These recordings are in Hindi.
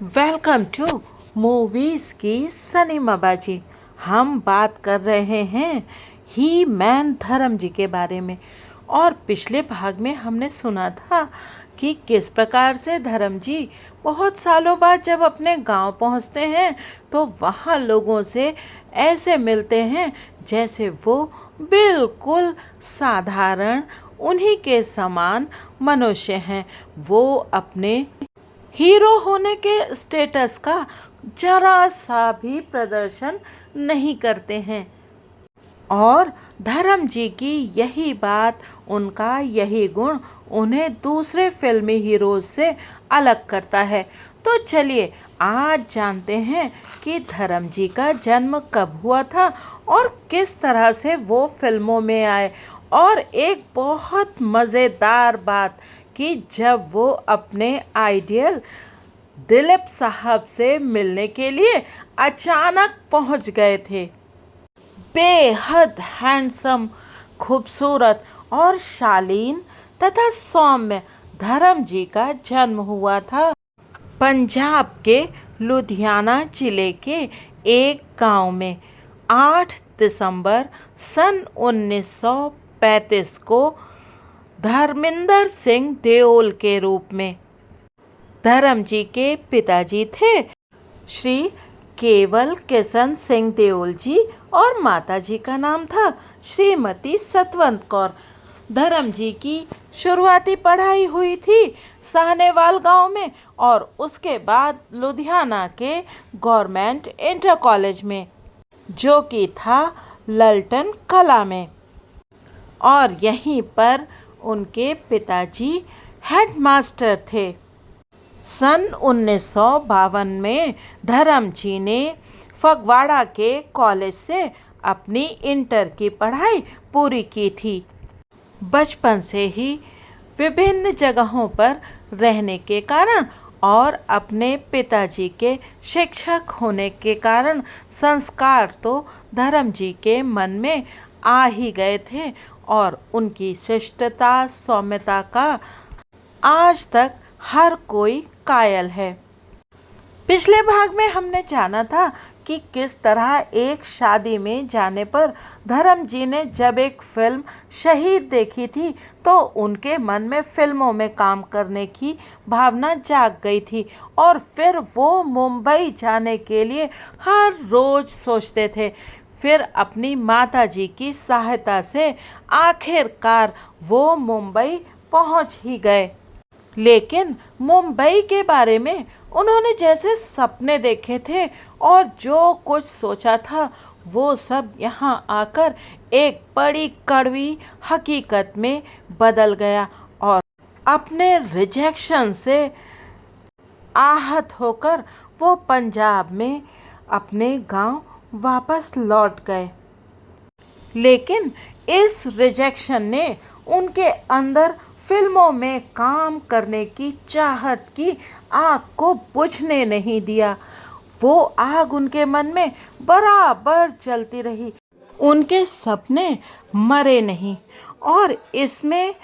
वेलकम टू मूवीज़ की सनीमाबाजी। हम बात कर रहे हैं ही मैन धर्म जी के बारे में। और पिछले भाग में हमने सुना था कि किस प्रकार से धर्म जी बहुत सालों बाद जब अपने गांव पहुंचते हैं तो वहां लोगों से ऐसे मिलते हैं जैसे वो बिल्कुल साधारण उन्हीं के समान मनुष्य हैं। वो अपने हीरो होने के स्टेटस का जरा सा भी प्रदर्शन नहीं करते हैं। और धर्म जी की यही बात, उनका यही गुण उन्हें दूसरे फिल्मी हीरोज से अलग करता है। तो चलिए आज जानते हैं कि धर्म जी का जन्म कब हुआ था और किस तरह से वो फिल्मों में आए। और एक बहुत मज़ेदार बात कि जब वो अपने आइडियल दिलीप साहब से मिलने के लिए अचानक पहुंच गए थे। बेहद हैंडसम, खूबसूरत और शालीन तथा सौम्य धर्म जी का जन्म हुआ था पंजाब के लुधियाना जिले के एक गांव में 8 दिसंबर सन 1935 को धर्मिंदर सिंह देओल के रूप में। धर्म जी के पिताजी थे श्री केवल किशन सिंह देओल जी और माताजी का नाम था श्रीमती सतवंत कौर। धर्म जी की शुरुआती पढ़ाई हुई थी साहनेवाल गांव में और उसके बाद लुधियाना के गवर्नमेंट इंटर कॉलेज में, जो कि था लल्टन कला में। और यहीं पर उनके पिताजी हेडमास्टर थे। सन 1952 में धर्म जी ने फगवाड़ा के कॉलेज से अपनी इंटर की पढ़ाई पूरी की थी। बचपन से ही विभिन्न जगहों पर रहने के कारण और अपने पिताजी के शिक्षक होने के कारण संस्कार तो धर्म जी के मन में आ ही गए थे और उनकी शिष्टता सौम्यता का आज तक हर कोई कायल है। पिछले भाग में हमने जाना था कि किस तरह एक शादी में जाने पर धर्म जी ने जब एक फिल्म शहीद देखी थी तो उनके मन में फिल्मों में काम करने की भावना जाग गई थी और फिर वो मुंबई जाने के लिए हर रोज सोचते थे। फिर अपनी माताजी की सहायता से आखिरकार वो मुंबई पहुंच ही गए। लेकिन मुंबई के बारे में उन्होंने जैसे सपने देखे थे और जो कुछ सोचा था वो सब यहाँ आकर एक बड़ी कड़वी हकीकत में बदल गया। और अपने रिजेक्शन से आहत होकर वो पंजाब में अपने गांव वापस लौट गए। लेकिन इस रिजेक्शन ने उनके अंदर फिल्मों में काम करने की चाहत की आग को बुझने नहीं दिया। वो आग उनके मन में बराबर जलती रही। उनके सपने मरे नहीं। और इसमें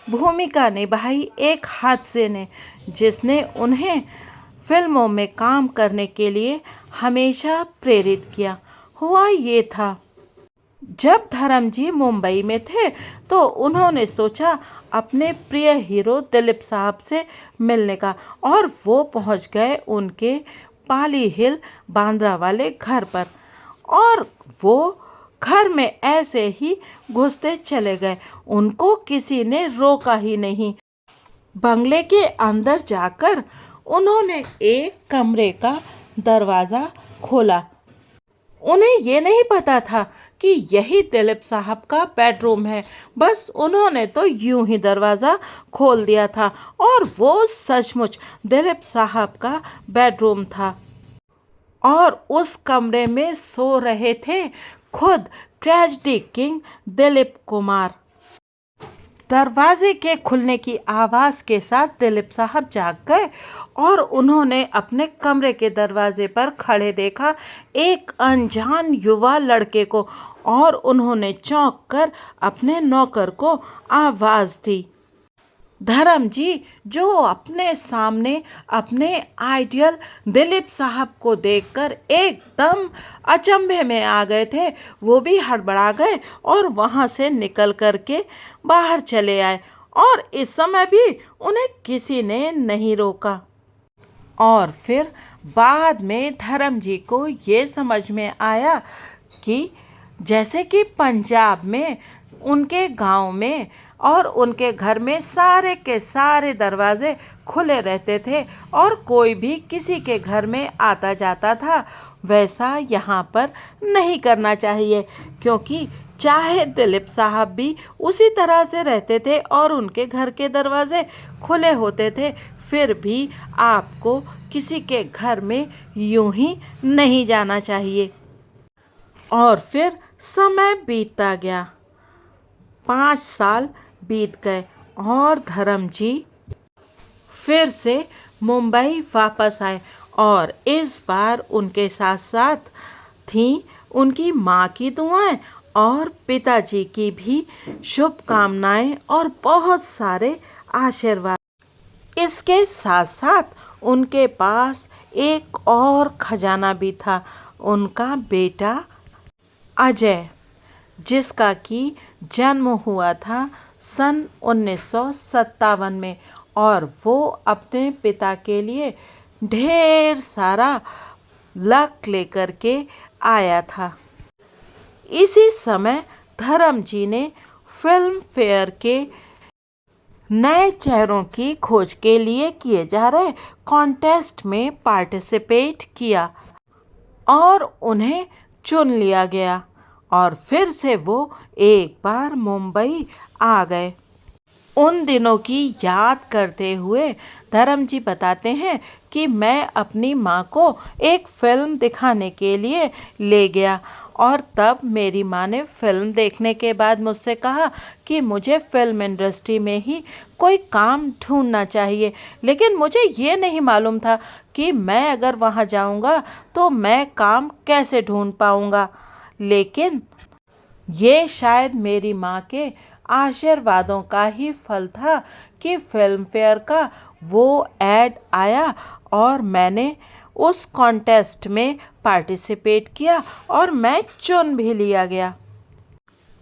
भूमिका निभाई एक हादसे ने, जिसने उन्हें फिल्मों में काम करने के लिए हमेशा प्रेरित किया। हुआ ये था, जब धर्म जी मुंबई में थे तो उन्होंने सोचा अपने प्रिय हीरो दिलीप साहब से मिलने का और वो पहुंच गए उनके पाली हिल बांद्रा वाले घर पर। और वो घर में ऐसे ही घुसते चले गए, उनको किसी ने रोका ही नहीं। बंगले के अंदर जाकर उन्होंने एक कमरे का दरवाज़ा खोला। उन्हें ये नहीं पता था कि यही दिलीप साहब का बेडरूम है। बस उन्होंने तो यूं ही दरवाज़ा खोल दिया था और वो सचमुच दिलीप साहब का बेडरूम था। और उस कमरे में सो रहे थे खुद ट्रेजेडी किंग दिलीप कुमार। दरवाजे के खुलने की आवाज़ के साथ दिलीप साहब जाग गए और उन्होंने अपने कमरे के दरवाजे पर खड़े देखा एक अनजान युवा लड़के को। और उन्होंने चौंक कर अपने नौकर को आवाज़ दी। धर्म जी जो अपने सामने अपने आइडियल दिलीप साहब को देखकर एकदम अचंभे में आ गए थे, वो भी हड़बड़ा गए और वहां से निकल करके बाहर चले आए। और इस समय भी उन्हें किसी ने नहीं रोका। और फिर बाद में धर्म जी को ये समझ में आया कि जैसे कि पंजाब में उनके गांव में और उनके घर में सारे के सारे दरवाजे खुले रहते थे और कोई भी किसी के घर में आता जाता था, वैसा यहाँ पर नहीं करना चाहिए। क्योंकि चाहे दिलीप साहब भी उसी तरह से रहते थे और उनके घर के दरवाजे खुले होते थे, फिर भी आपको किसी के घर में यूं ही नहीं जाना चाहिए। और फिर समय बीतता गया, 5 साल बीत गए और धर्म जी फिर से मुंबई वापस आए। और इस बार उनके साथ साथ थी उनकी माँ की दुआएं और पिताजी की भी शुभकामनाएं और बहुत सारे आशीर्वाद। इसके साथ साथ उनके पास एक और खजाना भी था, उनका बेटा अजय, जिसका कि जन्म हुआ था सन 1957 में। और वो अपने पिता के लिए ढेर सारा लक लेकर के आया था। इसी समय धर्म जी ने फिल्म फेयर के नए चेहरों की खोज के लिए किए जा रहे कॉन्टेस्ट में पार्टिसिपेट किया और उन्हें चुन लिया गया। और फिर से वो एक बार मुंबई आ गए। उन दिनों की याद करते हुए धर्म जी बताते हैं कि मैं अपनी माँ को एक फिल्म दिखाने के लिए ले गया और तब मेरी माँ ने फिल्म देखने के बाद मुझसे कहा कि मुझे फिल्म इंडस्ट्री में ही कोई काम ढूंढना चाहिए। लेकिन मुझे ये नहीं मालूम था कि मैं अगर वहाँ जाऊँगा तो मैं काम कैसे ढूंढ पाऊँगा। लेकिन ये शायद मेरी माँ के आशीर्वादों का ही फल था कि फिल्म फेयर का वो एड आया और मैंने उस कॉन्टेस्ट में पार्टिसिपेट किया और मैं चुन भी लिया गया।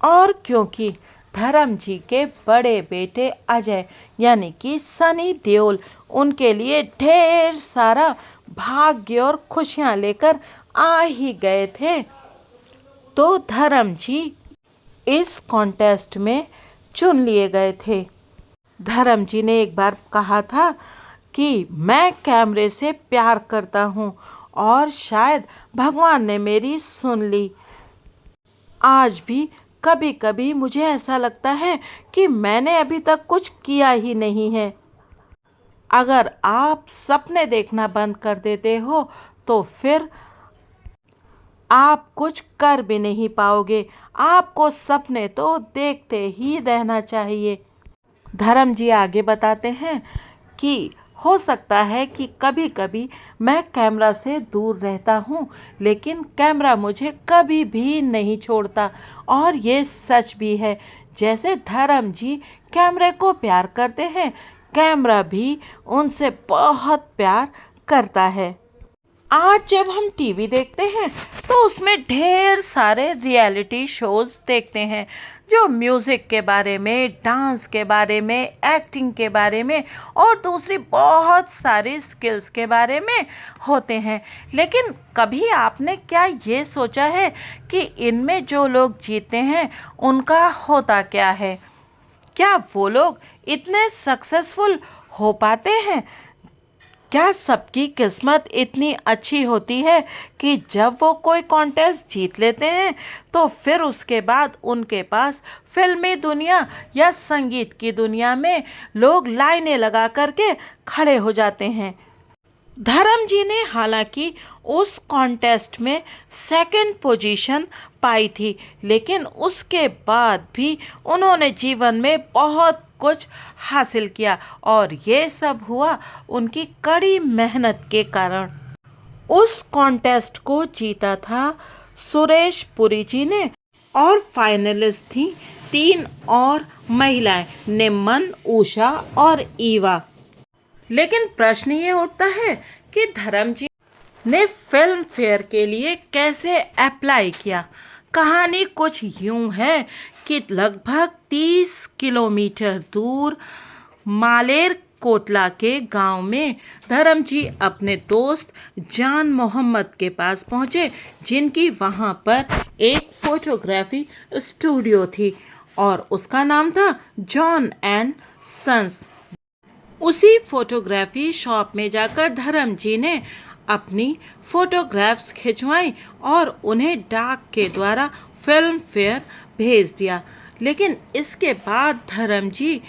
और क्योंकि धर्म जी के बड़े बेटे अजय यानी कि सनी देओल उनके लिए ढेर सारा भाग्य और खुशियां लेकर आ ही गए थे, तो धर्म जी इस कॉन्टेस्ट में चुन लिए गए थे। धर्म जी ने एक बार कहा था कि मैं कैमरे से प्यार करता हूँ और शायद भगवान ने मेरी सुन ली। आज भी कभी कभी मुझे ऐसा लगता है कि मैंने अभी तक कुछ किया ही नहीं है। अगर आप सपने देखना बंद कर देते हो तो फिर आप कुछ कर भी नहीं पाओगे। आपको सपने तो देखते ही रहना चाहिए। धर्म जी आगे बताते हैं कि हो सकता है कि कभी कभी मैं कैमरा से दूर रहता हूँ, लेकिन कैमरा मुझे कभी भी नहीं छोड़ता। और ये सच भी है, जैसे धर्म जी कैमरे को प्यार करते हैं, कैमरा भी उनसे बहुत प्यार करता है। आज जब हम टीवी देखते हैं तो उसमें ढेर सारे रियलिटी शोज देखते हैं जो म्यूज़िक के बारे में, डांस के बारे में, एक्टिंग के बारे में और दूसरी बहुत सारी स्किल्स के बारे में होते हैं। लेकिन कभी आपने क्या ये सोचा है कि इनमें जो लोग जीते हैं उनका होता क्या है? क्या वो लोग इतने सक्सेसफुल हो पाते हैं? क्या सबकी किस्मत इतनी अच्छी होती है कि जब वो कोई कॉन्टेस्ट जीत लेते हैं तो फिर उसके बाद उनके पास फिल्मी दुनिया या संगीत की दुनिया में लोग लाइनें लगा करके खड़े हो जाते हैं? धर्म जी ने हालांकि उस कॉन्टेस्ट में सेकंड पोजीशन पाई थी, लेकिन उसके बाद भी उन्होंने जीवन में बहुत कुछ हासिल किया और ये सब हुआ उनकी कड़ी मेहनत के कारण। उस कॉन्टेस्ट को जीता था सुरेश पुरी जी ने और फाइनलिस्ट थी 3 और महिलाएं, निम्मन, उषा और ईवा। लेकिन प्रश्न ये उठता है कि धर्मजी ने फिल्म फेयर के लिए कैसे अप्लाई किया। कहानी कुछ यूं है कि लगभग 30 किलोमीटर दूर मालेर कोटला के गांव में धर्मजी अपने दोस्त जान मोहम्मद के पास पहुंचे, जिनकी वहां पर एक फोटोग्राफी स्टूडियो थी और उसका नाम था जॉन एंड सन्स। उसी फोटोग्राफी शॉप में जाकर धर्मजी ने अपनी फोटोग्राफ्स खिंचवाई और उन्हें डाक के द्वारा फिल्म फेयर भेज दिया। लेकिन इसके बाद धर्मजी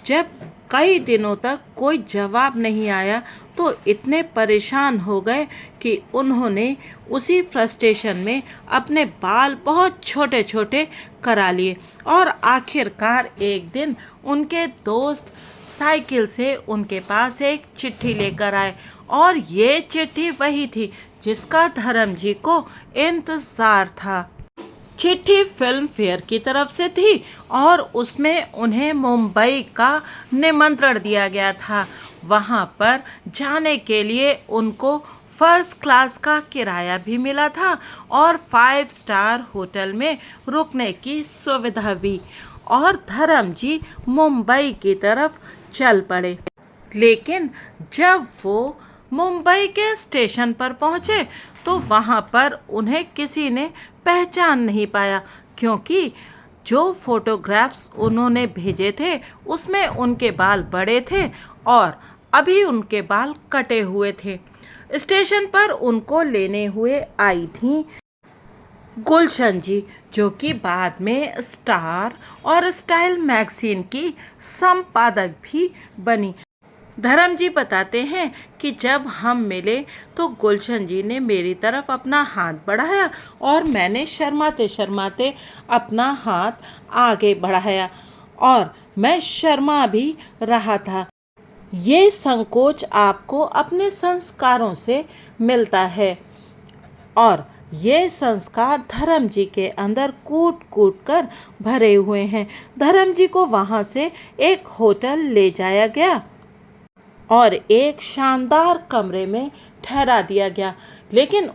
जब कई दिनों तक कोई जवाब नहीं आया तो इतने परेशान हो गए कि उन्होंने उसी फ्रस्ट्रेशन में अपने बाल बहुत छोटे छोटे करा लिए और आखिरकार एक दिन उनके दोस्त साइकिल से उनके पास एक चिट्ठी लेकर आए और ये चिट्ठी वही थी जिसका धर्मजी को इंतजार था। चिट्ठी फिल्म फेयर की तरफ से थी और उसमें उन्हें मुंबई का निमंत्रण दिया गया था। वहां पर जाने के लिए उनको फर्स्ट क्लास का किराया भी मिला था और 5 स्टार होटल में रुकने की सुविधा भी। और धर्मजी मुंबई की तरफ चल पड़े। लेकिन जब वो मुंबई के स्टेशन पर पहुंचे तो वहां पर उन्हें किसी ने पहचान नहीं पाया, क्योंकि जो फोटोग्राफ्स उन्होंने भेजे थे उसमें उनके बाल बड़े थे और अभी उनके बाल कटे हुए थे। स्टेशन पर उनको लेने हुए आई थी गुलशन जी, जो कि बाद में स्टार और स्टाइल मैगजीन की संपादक भी बनी। धर्मजी बताते हैं कि जब हम मिले तो गुलशन जी ने मेरी तरफ अपना हाथ बढ़ाया और मैंने शर्माते शर्माते अपना हाथ आगे बढ़ाया और मैं शर्मा भी रहा था। ये संकोच आपको अपने संस्कारों से मिलता है और ये संस्कार धर्मजी के अंदर कूट कूट कर भरे हुए हैं। धर्मजी को वहाँ से एक होटल ले जाया गया और एक शानदार कमरे में ठहरा दिया गया। लेकिन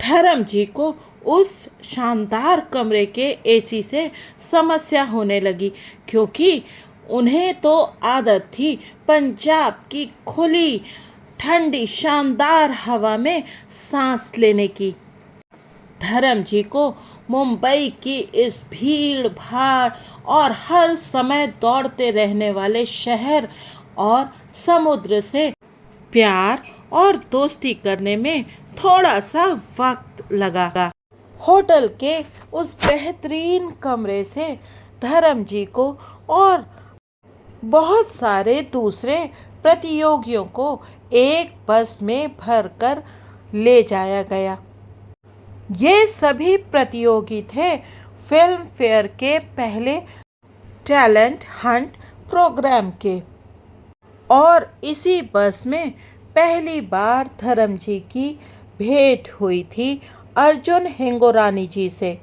धर्मजी को उस शानदार कमरे के एसी से समस्या होने लगी, क्योंकि उन्हें तो आदत थी पंजाब की खुली ठंडी शानदार हवा में सांस लेने की। धर्मजी को मुंबई की इस भीड़ भाड़ और हर समय दौड़ते रहने वाले शहर और समुद्र से प्यार और दोस्ती करने में थोड़ा सा वक्त लगा। होटल के उस बेहतरीन कमरे से धर्मजी को और बहुत सारे दूसरे प्रतियोगियों को एक बस में भरकर ले जाया गया। ये सभी प्रतियोगी थे फिल्म फेयर के पहले टैलेंट हंट प्रोग्राम के। और इसी बस में पहली बार धर्मजी की भेंट हुई थी अर्जुन हिंगोरानी जी से,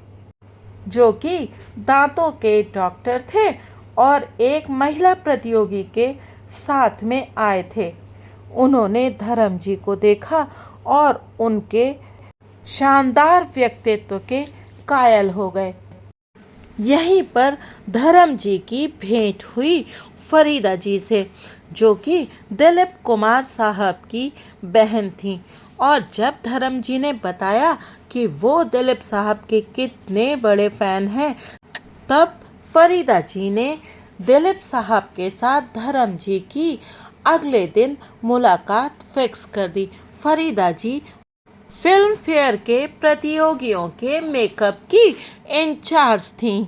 जो कि दांतों के डॉक्टर थे और एक महिला प्रतियोगी के साथ में आए थे। उन्होंने धर्मजी को देखा और उनके शानदार व्यक्तित्व के कायल हो गए। यहीं पर धर्मजी की भेंट हुई फरीदा जी से, जो कि दिलीप कुमार साहब की बहन थी। और जब धर्मजी ने बताया कि वो दिलीप साहब के कितने बड़े फ़ैन हैं, तब फरीदा जी ने दिलीप साहब के साथ धर्मजी की अगले दिन मुलाकात फिक्स कर दी। फरीदा जी फिल्म फेयर के प्रतियोगियों के मेकअप की इंचार्ज थीं।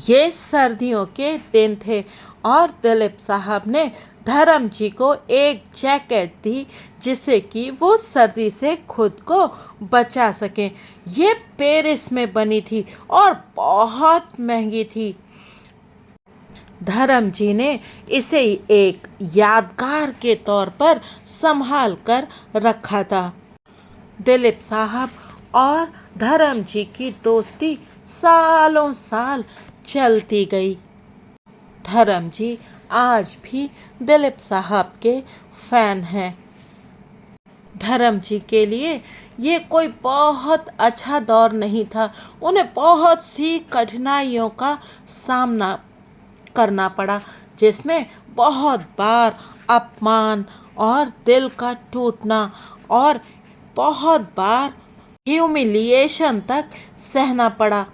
ये सर्दियों के दिन थे और दिलीप साहब ने धर्मजी को एक जैकेट दी जिससे कि वो सर्दी से खुद को बचा सकें। ये पेरिस में बनी थी और बहुत महंगी थी। धर्मजी ने इसे एक यादगार के तौर पर संभाल कर रखा था। दिलीप साहब और धर्मजी की दोस्ती सालों साल चलती गई। धर्म जी आज भी दिलीप साहब के फैन हैं। धर्म जी के लिए ये कोई बहुत अच्छा दौर नहीं था। उन्हें बहुत सी कठिनाइयों का सामना करना पड़ा, जिसमें बहुत बार अपमान और दिल का टूटना और बहुत बार ह्यूमिलिएशन तक सहना पड़ा।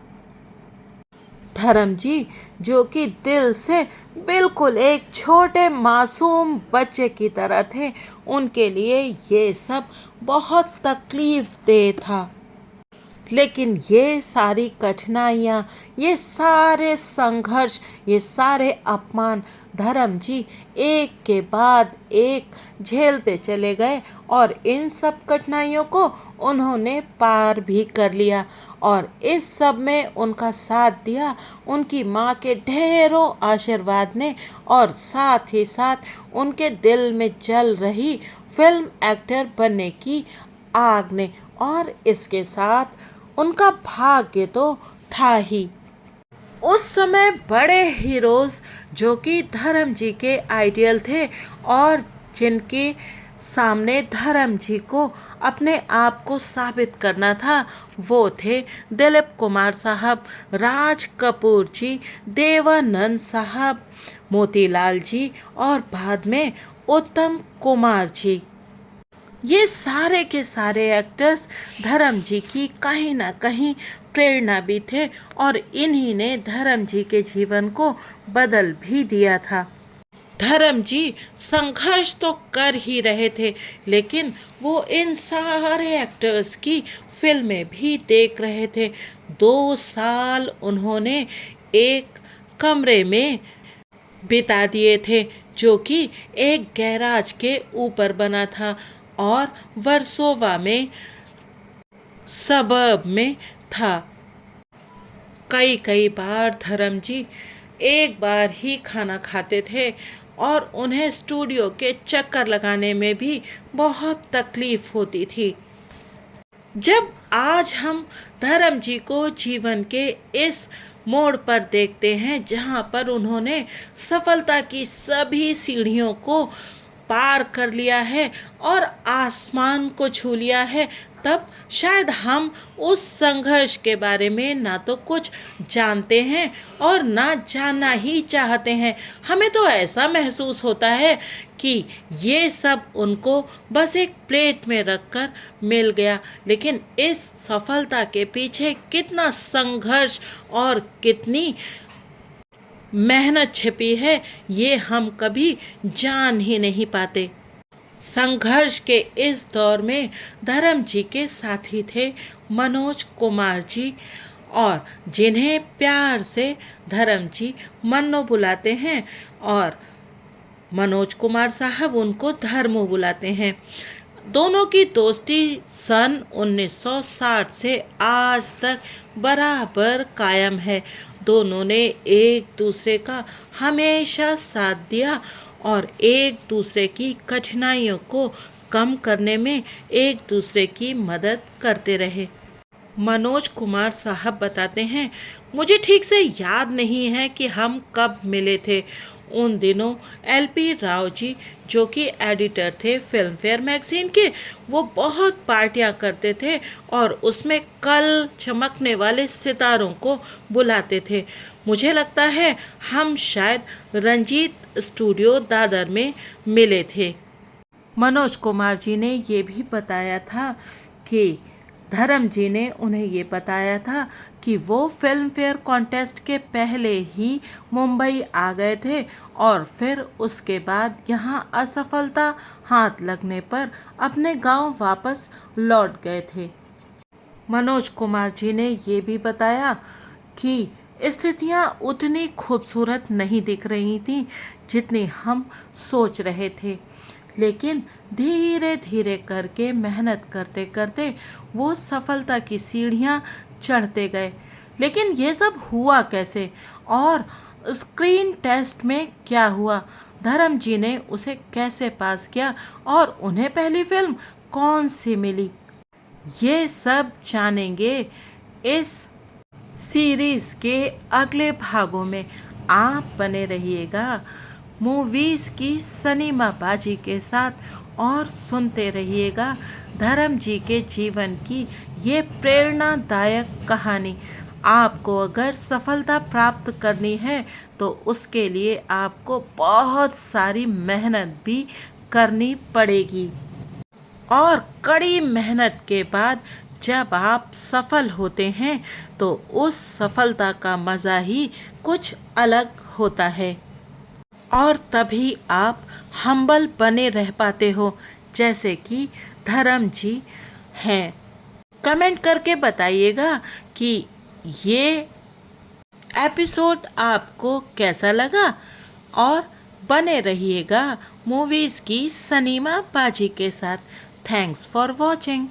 धर्म जी जो कि दिल से बिल्कुल एक छोटे मासूम बच्चे की तरह थे, उनके लिए ये सब बहुत तकलीफ देह था। लेकिन ये सारी कठिनाइयाँ, ये सारे संघर्ष, ये सारे अपमान धर्म जी एक के बाद एक झेलते चले गए और इन सब कठिनाइयों को उन्होंने पार भी कर लिया। और इस सब में उनका साथ दिया उनकी माँ के ढेरों आशीर्वाद ने, और साथ ही साथ उनके दिल में जल रही फिल्म एक्टर बनने की आग ने, और इसके साथ उनका भाग्य तो था ही। उस समय बड़े हीरोज जो कि धर्म जी के आइडियल थे और जिनके सामने धर्म जी को अपने आप को साबित करना था, वो थे दिलीप कुमार साहब, राज कपूर जी, देवानंद साहब, मोतीलाल जी और बाद में उत्तम कुमार जी। ये सारे के सारे एक्टर्स धर्म जी की कहीं ना कहीं प्रेरणा भी थे, और इन्हीं ने धर्म जी के जीवन को बदल भी दिया था। धर्म जी संघर्ष तो कर ही रहे थे, लेकिन वो इन सारे एक्टर्स की फिल्में भी देख रहे थे। 2 साल उन्होंने एक कमरे में बिता दिए थे, जो कि एक गैराज के ऊपर बना था और वर्सोवा में सबर्ब में था। कई कई बार धर्म जी एक बार ही खाना खाते थे और उन्हें स्टूडियो के चक्कर लगाने में भी बहुत तकलीफ होती थी। जब आज हम धर्म जी को जीवन के इस मोड़ पर देखते हैं, जहां पर उन्होंने सफलता की सभी सीढ़ियों को पार कर लिया है और आसमान को छू लिया है, तब शायद हम उस संघर्ष के बारे में ना तो कुछ जानते हैं और ना जानना ही चाहते हैं। हमें तो ऐसा महसूस होता है कि ये सब उनको बस एक प्लेट में रखकर मिल गया, लेकिन इस सफलता के पीछे कितना संघर्ष और कितनी मेहनत छिपी है, ये हम कभी जान ही नहीं पाते। संघर्ष के इस दौर में धर्म जी के साथी थे मनोज कुमार जी, और जिन्हें प्यार से धर्म जी मन्नो बुलाते हैं और मनोज कुमार साहब उनको धर्मो बुलाते हैं। दोनों की दोस्ती सन 1960 से आज तक बराबर कायम है। दोनों ने एक दूसरे का हमेशा साथ दिया और एक दूसरे की कठिनाइयों को कम करने में एक दूसरे की मदद करते रहे। मनोज कुमार साहब बताते हैं, मुझे ठीक से याद नहीं है कि हम कब मिले थे। उन दिनों एलपी राव जी जो कि एडिटर थे फिल्म फेयर मैगजीन के, वो बहुत पार्टियां करते थे और उसमें कल चमकने वाले सितारों को बुलाते थे। मुझे लगता है हम शायद रंजीत स्टूडियो दादर में मिले थे। मनोज कुमार जी ने ये भी बताया था कि धर्म जी ने उन्हें ये बताया था कि वो फिल्म फेयर कॉन्टेस्ट के पहले ही मुंबई आ गए थे और फिर उसके बाद यहाँ असफलता हाथ लगने पर अपने गांव वापस लौट गए थे। मनोज कुमार जी ने ये भी बताया कि स्थितियाँ उतनी खूबसूरत नहीं दिख रही थीं जितनी हम सोच रहे थे, लेकिन धीरे धीरे करके मेहनत करते करते वो सफलता की सीढ़ियाँ चढ़ते गए। लेकिन ये सब हुआ कैसे और स्क्रीन टेस्ट में क्या हुआ, धर्म जी ने उसे कैसे पास किया और उन्हें पहली फिल्म कौन सी मिली, ये सब जानेंगे इस सीरीज के अगले भागों में आप बने रहिएगा मूवीज़ की सनीमाबाजी के साथ और सुनते रहिएगा धर्म जी के जीवन की ये प्रेरणादायक कहानी। आपको अगर सफलता प्राप्त करनी है तो उसके लिए आपको बहुत सारी मेहनत भी करनी पड़ेगी और कड़ी मेहनत के बाद जब आप सफल होते हैं तो उस सफलता का मज़ा ही कुछ अलग होता है और तभी आप हम्बल बने रह पाते हो जैसे कि धर्म जी हैं। कमेंट करके बताइएगा कि ये एपिसोड आपको कैसा लगा और बने रहिएगा मूवीज़ की सनीमा बाजी के साथ। Thanks for watching.